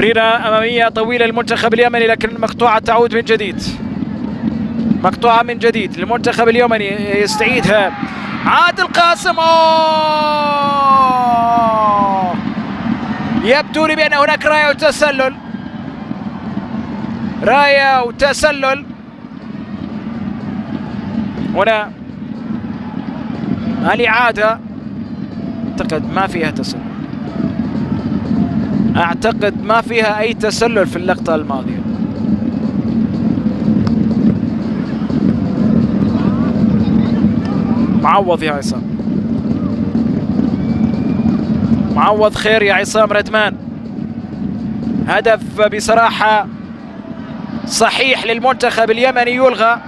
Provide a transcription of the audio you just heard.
تمريرة أمامية طويلة للمنتخب اليمني لكن مقطوعة، تعود من جديد، مقطوعة من جديد للمنتخب اليمني، يستعيدها عادل قاسم. يبدو لي بأن هناك راية وتسلل، راية وتسلل هنا. الإعادة أعتقد ما فيها تسلل، أعتقد ما فيها أي تسلل في اللقطة الماضية. معوض يا عصام، معوض خير يا عصام ردمان. هدف بصراحة صحيح للمنتخب اليمني يلغى.